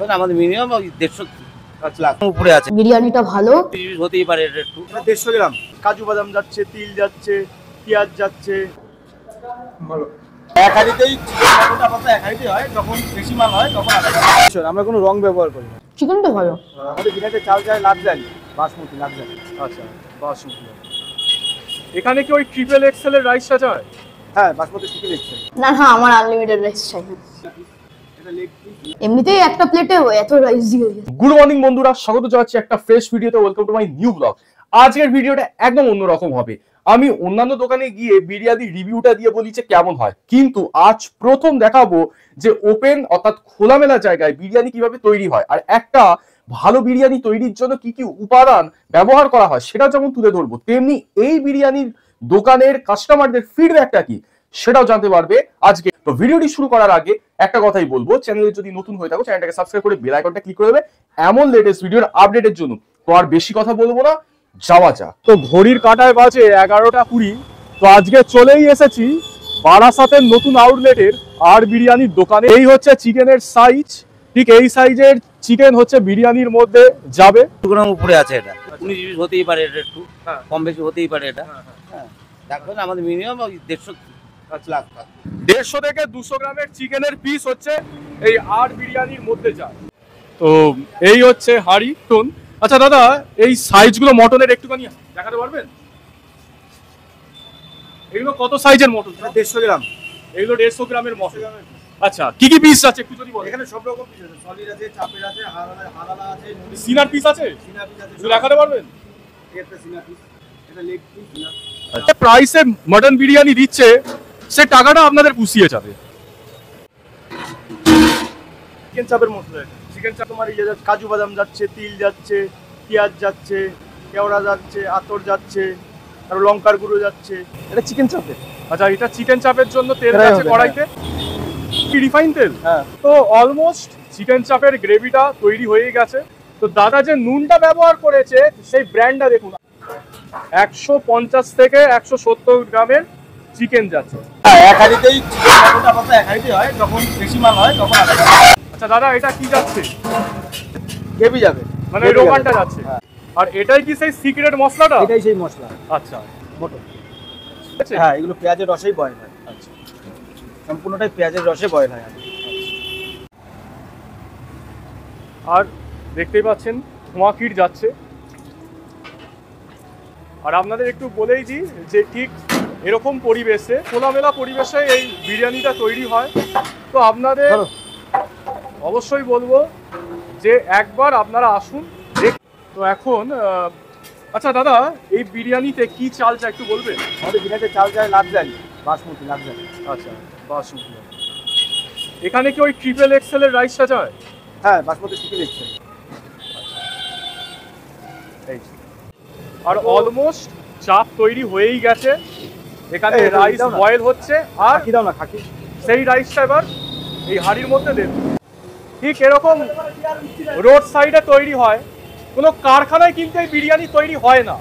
এখন আমাদের মিনিমাম 150 লাখ উপরে আছে। বিরিয়ানিটা ভালো হতেই পারে এটা একটু 150 গ্রাম কাজু বাদাম যাচ্ছে, তিল যাচ্ছে, পেঁয়াজ যাচ্ছে, ভালো। এক হাঁড়িতেই এক হাঁড়িতেই হয়, যখন বেশি মাল হয় তখন আমরা কোনো রং ব্যবহার করি না। চিকেনটা ভালো। আমাদের বিরিয়ানিতে চাল যায় লাভ যায়, বাসমতি লাভ যায়। আচ্ছা, বাসমতি। এখানে কি ওই ট্রিপল এক্সেল এর রাইসটা যায়? হ্যাঁ, বাসমতি ট্রিপল এক্সেল। না আমার আনলিমিটেড রাইস চাই না। এটা লেগ পিস। এমনিতেই একটা প্লেটে এত রাইস দিয়ে দিয়েছে। গুড মর্নিং বন্ধুরা, স্বাগত জানাচ্ছি একটা ফ্রেশ ভিডিওতে। Welcome to my new blog. আজকের ভিডিওটা একদম অন্যরকম হবে। আমি অন্যান্য দোকানে গিয়ে বিরিয়ানি রিভিউটা দিয়ে বলি যে কেমন হয়, কিন্তু আজ প্রথম দেখাবো যে ওপেন অর্থাৎ খোলামেলা জায়গায় বিরিয়ানি কিভাবে তৈরি হয়, আর একটা ভালো বিরিয়ানি তৈরির জন্য কি কি উপাদান ব্যবহার করা হয় সেটা যেমন তুলে ধরবো, তেমনি এই বিরিয়ানির দোকানের কাস্টমারদের ফিডব্যাকটা কি সেটাও জানতে পারবে আজকে। তো ভিডিওটি শুরু করার আগে একটা কথাই বলবো, চ্যানেলে যদি নতুন হয়ে থাকো চ্যানেলটাকে সাবস্ক্রাইব করে বেল আইকনটা ক্লিক করে দেবে এমন লেটেস্ট ভিডিওর আপডেটের জন্য। তো আর বেশি কথা বলবো না, যাওয়া যাক। তো ঘড়ির কাঁটায় বাজে 11টা 20। তো আজকে চলেই এসেছি বারাসাতের নতুন আউটলেটের আর বিরিয়ানির দোকানে। এই হচ্ছে চিকেনের সাইজ, ঠিক এই সাইজের চিকেন হচ্ছে বিরিয়ানির মধ্যে যাবে। গ্রাম উপরে আছে এটা, 19-20 হতেই পারে এটা একটু কম বেশি হতেই পারে এটা। হ্যাঁ, দেখুন আমাদের মিনিমাম 150 লাখ 150 থেকে 200 গ্রামের চিকেনের পিস হচ্ছে এই আর বিরিয়ানির মধ্যে যায়। তো এই হচ্ছে হাড়ি টন। আচ্ছা দাদা, এই সাইজগুলো মটনের একটুখানি দেখাতে পারবেন? এগুলো কত সাইজের মটন? 150 গ্রাম। এগুলো 150 গ্রামের মটন। আচ্ছা, কি কি পিস আছে একটু যদি বলেন? এখানে সব রকম পিস আছে, সলিড আছে, চাপের আছে, হালালা আছে, সিনার পিস আছে, সিনা পিস আছে। একটু দেখাতে পারবেন? এটা সিনা পিস, এটা লেগ পিস। আচ্ছা, প্রাইসে মটন বিরিয়ানি দিচ্ছে, সে টাকাটা আপনাদের পুষিয়ে যাবে। চিকেন চাপের মশলা আছে। চিকেন চাপ তোমার ইয়ে যাচ্ছে, কাজু বাদাম যাচ্ছে, তিল যাচ্ছে, পেঁয়াজ যাচ্ছে, কেওড়া যাচ্ছে, আতর যাচ্ছে, আর লঙ্কার গুঁড়ো যাচ্ছে। এটা চিকেন চাপের। আচ্ছা, এটা চিকেন চাপের জন্য তেল এটাই আছে হবে, কড়াইতে, কি রিফাইন তেল? হ্যাঁ। তো অলমোস্ট চিকেন চাপের গ্রেভিটা তৈরি হয়ে গেছে। তো দাদা যে নুনটা ব্যবহার করেছে সেই ব্র্যান্ডটা দেখুন, 150 থেকে 170 গ্রামের চিকেন যাচ্ছে। এক হাঁড়িতেই এক হাঁড়িতেই হয়, যখন বেশি মাল হয় তখন আচ্ছা দাদা, এটা কি যাচ্ছে? গ্রেভি যাবে, মানে রোগানটা যাচ্ছে। হ্যাঁ। আর এটাই কি সেই সিক্রেট মশলাটা? এটাই সেই মশলা। আচ্ছা, মটন। হ্যাঁ, এগুলো পেঁয়াজের রসেই বয়েল হয়। আচ্ছা, সম্পূর্ণটাই পেঁয়াজের রসে বয়েল হয়। আর দেখতেই পাচ্ছেন ধোঁয়া কিট যাচ্ছে। আর আপনাদের একটু বলেই দিই যে ঠিক এরকম পরিবেশে, খোলামেলা পরিবেশে এই বিরিয়ানিটা তৈরি হয়। তো আপনাদের অবশ্যই বলবো যে একবার আপনারা আসুন। তো এখন আচ্ছা দাদা, এই বিরিয়ানিতে কি চাল চাই একটু বলবেন? আমাদের বিরিয়ানিতে চাল যায় লাভ যায়, বাসমতি লাভ যায়। আচ্ছা, বাসমতি। এখানে কি ওই ট্রিপল এক্সেল এর রাইসটা যায়? হ্যাঁ, বাসমতি ট্রিপল এক্সেল। আর অলমোস্ট চাপ তৈরি হয়েই গেছে। এখানে রাইস বয়েল হচ্ছে, আর খাকি দাও না, খাকি। সেই রাইসটা এবার এই হাঁড়ির মধ্যে দেব। ঠিক এরকম রোড সাইডে তৈরি হয়, কোনো কারখানায় কিন্তু এই বিরিয়ানি তৈরি হয় না।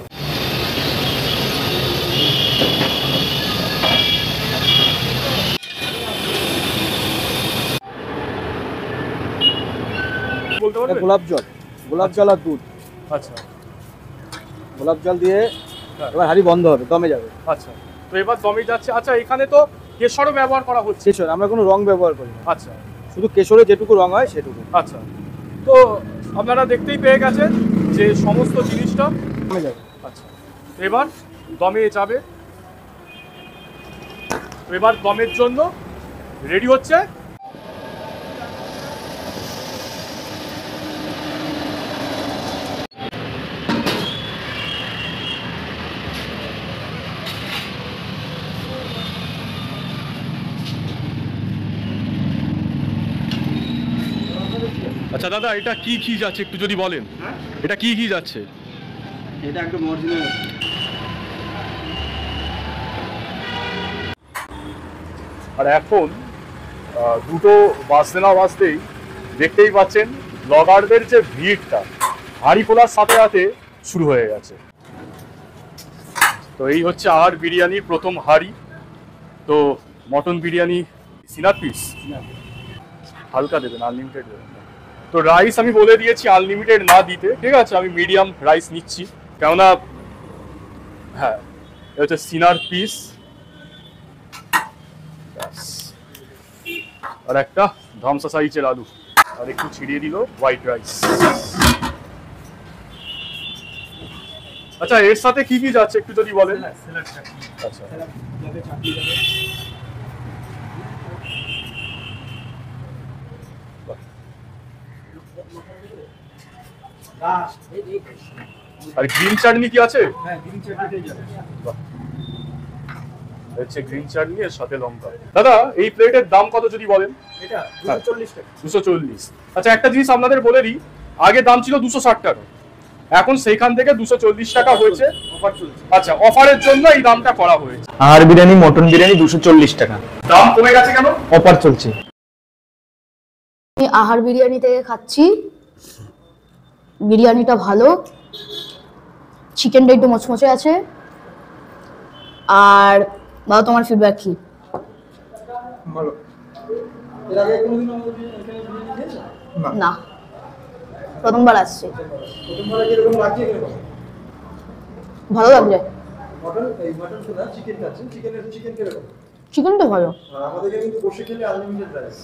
বলতে পারবেন? গোলাপ জল আর দুধ। আচ্ছা, গোলাপ জল দিয়ে এবার হাঁড়ি বন্ধ হবে, দমে যাবে। আচ্ছা, তো এবার দমে যাচ্ছে। আচ্ছা, এখানে তো কেশরও ব্যবহার করা হচ্ছে। কেশর, আমরা কোনো রং ব্যবহার করি না। আচ্ছা শুধু কেশরে যেটুকু রং হয় সেটুকু। আচ্ছা, তো আপনারা দেখতেই পেয়ে গেছেন যে সমস্ত জিনিসটা দমে যাবে। আচ্ছা, এবার দমে যাবে। এবার দমের জন্য রেডি হচ্ছে। আচ্ছা দাদা, এটা কি ঘি যাচ্ছে একটু যদি বলেন? এটা কি ঘি যাচ্ছে? এটা একদম অরিজিনাল। আর এখন দুটো বাজতে না বাজতেই দেখতেই পাচ্ছেন ব্লগারদের যে ভিড়টা হাঁড়ি খোলার সাথে সাথে শুরু হয়ে গেছে। তো এই হচ্ছে আর বিরিয়ানির প্রথম হাঁড়ি। তো মটন বিরিয়ানি সিনার পিস হালকা দেবেন, আনলিমিটেড দেবেন। তো রাইস আমি বলে দিয়েছি আনলিমিটেড না দিতে, ঠিক আছে? আমি মিডিয়াম রাইস নিচ্ছি, কেননা হ্যাঁ এটা হচ্ছে সিনার পিস, আর একটা ধামসা সাইজের আলু, আর একটু ছিড়িয়ে দিল হোয়াইট রাইস। আচ্ছা, এর সাথে কি কি যাচ্ছে একটু যদি বলেন। আচ্ছা, আর গ্রিন চাটনি কি আছে? হচ্ছে গ্রিন চাটনি এর সাথে লঙ্কা। দাদা এই প্লেটের দাম কত যদি বলেন? এটা 240 টাকা। 240। আচ্ছা, একটা জিনিস আপনাদের বলে দিই, আগে দাম ছিল 260 টাকা, এখন সেইখান থেকে 240 টাকা হয়েছে। অফার চলছে। আচ্ছা, অফারের জন্য এই দামটা করা হয়েছে। আহার বিরিয়ানি, মটন বিরিয়ানি 240 টাকা। দাম কমে গেছে কেন? অফার চলছে। আমি আহার বিরিয়ানি থেকে খাচ্ছি, বিরিয়ানিটা ভালো, চিকেনটা একটু মচমচে আছে। আর বাবা, তোমার ফিডব্যাক কি? ভালো। এর আগে কোনোদিন আমাদের এখানে বিরিয়ানি খেয়েছো? না, প্রথমবার আসছে। প্রথমবার এরকম লাগছে কিরকম? ভালো লাগছে। মটন তো না, চিকেন খাচ্ছেন। চিকেন কিরকম? চিকেনটা ভালো। আর আমাদের কিন্তু বসে খেলে আনলিমিটেড রাইস।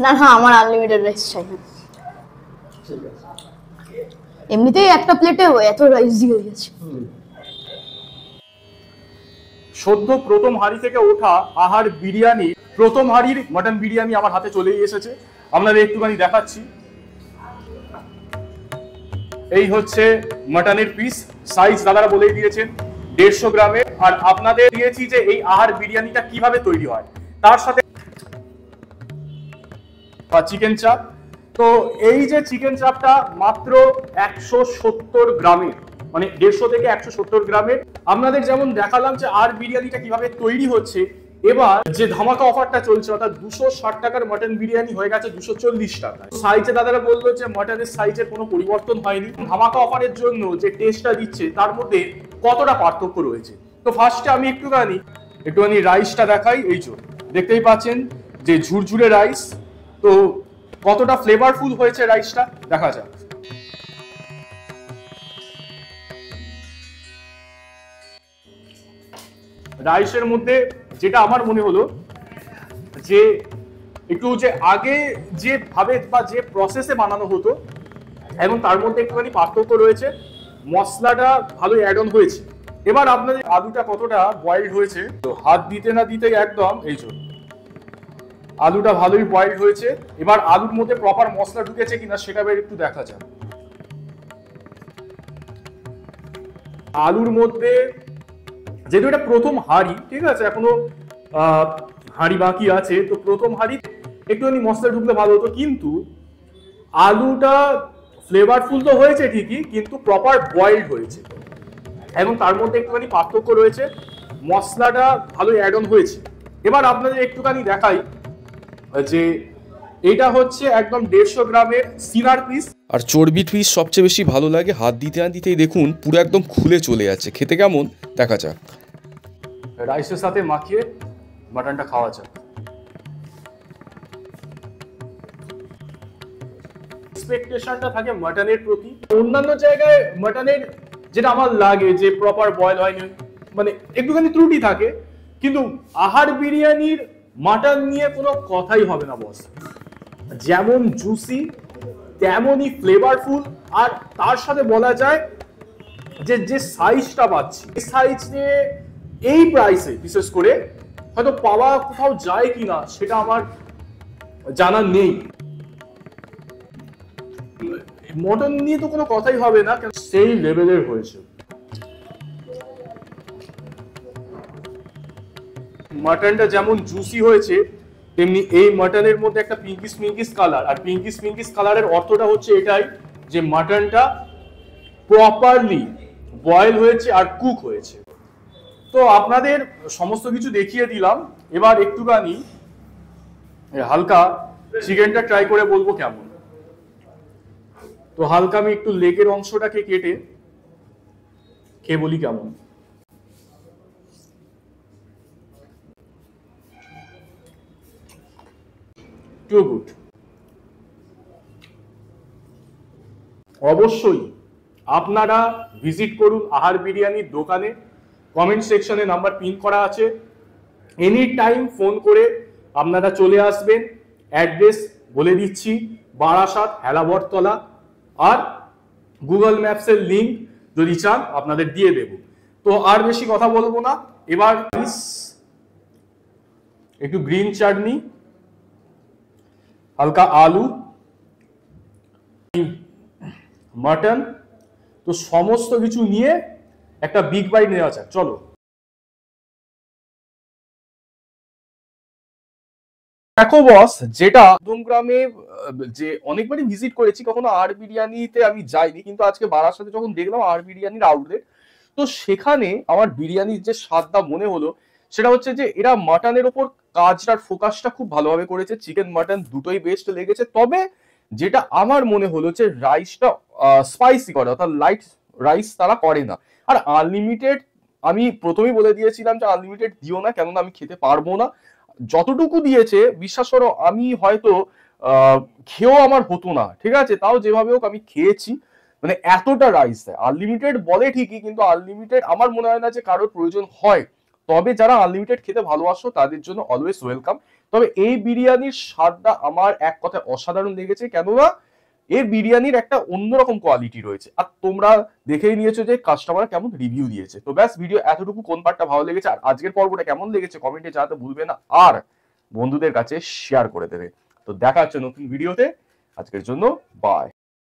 না না, আমার আনলিমিটেড রাইস চাই না। ঠিক আছে। এমনিতেই একটা প্লেটে এত রাইস দিয়ে দিয়েছে। সদ্য প্রথম হাঁড়ি থেকে ওঠা আহার বিরিয়ানি, প্রথম হাঁড়ির মটন বিরিয়ানি আমার হাতে চলেই এসেছে। আপনাদের একটুখানি দেখাচ্ছি। এই হচ্ছে মটনের পিস, সাইজ দাদারা বলেই দিয়েছেন 150 গ্রামের। আর আপনাদের দিয়েছি যে এই আহার বিরিয়ানিটা কিভাবে তৈরি হয়, তার সাথে চিকেন চাপ। তো এই যে চিকেন চাপটা মাত্র 170 গ্রামের, মানে 150 থেকে 170 গ্রামের। আপনাদের যেমন দেখালাম যে আর বিরিয়ানিটা কিভাবে তৈরি হচ্ছে, এবার যে ধামাকা অফারটা চলছে, অর্থাৎ 260 টাকার মটন বিরিয়ানি হয়ে গেছে 240 টাকা। সাইজে দাদারা বললো যে মটনের সাইজের কোনো পরিবর্তন হয়নি। ধামাকা অফারের জন্য যে টেস্টটা দিচ্ছে তার মধ্যে কতটা পার্থক্য রয়েছে। তো ফার্স্টে আমি একটুখানি রাইসটা দেখাই। এই যে দেখতেই পাচ্ছেন যে ঝুরঝুরে রাইস, তো কতটা ফ্লেভারফুল হয়েছে রাইসটা দেখা যাক। রাইসের মধ্যে যেটা আমার মনে হলো যে একটু যে আগে যে ভাবে বা যে প্রসেসে বানানো হতো, এবং তার মধ্যে একটুখানি পার্থক্য রয়েছে। মশলাটা ভালো অ্যাড অন হয়েছে। এবার আপনাদের আলুটা কতটা বয়েলড হয়েছে, তো হাত দিতে না দিতেই একদম এই জন্য আলুটা ভালোই বয়েলড হয়েছে। এবার আলুর মধ্যে প্রপার মশলা ঢুকেছে কিনা সেটা একটু দেখা যাক। আলুর মধ্যে যেহেতু এটা প্রথম হাঁড়ি, ঠিক আছে, এখনো হাঁড়ি বাকি আছে, তো প্রথম হাঁড়ি একটুখানি মশলা ঢুকলে ভালো হতো। কিন্তু আলুটা ফ্লেভারফুল তো হয়েছে ঠিকই, কিন্তু প্রপার বয়েলড হয়েছে, এবং তার মধ্যে একটুখানি পার্থক্য রয়েছে। মশলাটা ভালো অ্যাড অন হয়েছে। এবার আপনাদের একটুখানি দেখাই যে এটা হচ্ছে একদম 150 গ্রামের সিনার পিস। আর চর্বি পিস সবচেয়ে বেশি ভালো লাগে, হাত দিতে না দিতেই দেখুন পুরো একদম খুলে চলে যাচ্ছে। খেতে কেমন দেখা যাক। রাইসের সাথে মাখিয়ে মাটনটা খাওয়া যাক। এক্সপেকটেশনটা থাকে মাটনের প্রতি। অন্যান্য জায়গায় মাটনের যেটা আমার লাগে যে প্রপার বয়েল হয়নি, মানে একটুখানি ত্রুটি থাকে, কিন্তু আহার বিরিয়ানির মাটন নিয়ে কোনো কথাই হবে না বস। যেমন জুসি তেমনই ফ্লেভারফুল, আর তার সাথে বলা যায় যে যে সাইজটা পাচ্ছি, এই সাইজ নিয়ে এই প্রাইসে বিশেষ করে হয়তো পাওয়া কোথাও যায় কিনা সেটা আমার জানা নেই। মটন নিয়ে তো কোনো কথাই হবে না, সেই লেভেলের হয়েছে। মাটনটা যেমন জুসি হয়েছে, তেমনি এই মাটনের মধ্যে একটা পিঙ্কিশ কালার। আর পিঙ্কিশ কালারের অর্থটা হচ্ছে এটাই যে মাটনটা প্রপারলি বয়েল হয়েছে আর কুক হয়েছে। তো আপনাদের সমস্ত কিছু দেখিয়ে দিলাম। এবার একটুখানি হালকা চিকেনটা ট্রাই করে বলবো কেমন। তো হালকা আমি একটু লেগের অংশটাকে কেটে খেয়ে বলি কেমন। Too good. অবশ্যই আপনারা ভিজিট করুন আহার বিরিয়ানির দোকানে। কমেন্ট সেকশনে নাম্বার পিন করা আছে, এনি টাইম ফোন করে আপনারা চলে আসবেন। অ্যাড্রেস বলে দিচ্ছি, বারাসাত হেলাবরতলা, আর গুগল ম্যাপসের লিঙ্ক যদি চান আপনাদের দিয়ে দেব। তো আর বেশি কথা বলবো না, এবার একটু গ্রিন চাটনি, হালকা আলু, মাটন, তো সমস্ত কিছু নিয়ে একটা বিগ বাইট নেওয়া যাক, চলো। দেখো বস, যেটা গ্রামে যে অনেকবারই ভিজিট করেছি, কখনো আর বিরিয়ানিতে আমি যাইনি, কিন্তু আজকে বারাসাতে যখন দেখলাম আর বিরিয়ানির আউটলেট, তো সেখানে আমার বিরিয়ানির যে স্বাদটা মনে হলো সেটা হচ্ছে যে এরা মাটনের ওপর কাজটার ফোকাসটা খুব ভালোভাবে করেছে। চিকেন মাটন দুটোই বেস্ট লেগেছে, তবে যেটা আমার মনে হলো যে রাইসটা স্পাইসি করে, অর্থাৎ লাইট রাইস তারা করে না। আর আনলিমিটেড, আমি প্রথমেই বলে দিয়েছিলাম যে আনলিমিটেড দিও না, কেননা আমি খেতে পারবো না। যতটুকু দিয়েছে বিশ্বাস করো, আমি হয়তো খেয়েও আমার হতো না, ঠিক আছে, তাও যেভাবে হোক আমি খেয়েছি। মানে এতটা রাইস দেয়। আনলিমিটেড বলে ঠিকই, কিন্তু আনলিমিটেড আমার মনে হয় না যে কারোর প্রয়োজন হয়। তবে যারা আনলিমিটেড খেতে ভালোবাসো তাদের জন্য অলওয়েজ ওয়েলকাম। তবে এই বিরিয়ানির স্বাদটা আমার এক কথায় অসাধারণ লেগেছে, কেননা এর বিরিয়ানির একটা অন্যরকম কোয়ালিটি রয়েছে। আর তোমরা দেখেই নিয়েছো যে কাস্টমার কেমন রিভিউ দিয়েছে। তো ব্যাস, ভিডিও এতটুকু। কোন পার্টটা ভালো লেগেছে আর আজকের পর্বটা কেমন লেগেছে কমেন্টে জানাতে ভুলবে না, আর বন্ধুদের কাছে শেয়ার করে দেবে। তো দেখা হচ্ছে নতুন ভিডিওতে, আজকের জন্য বাই।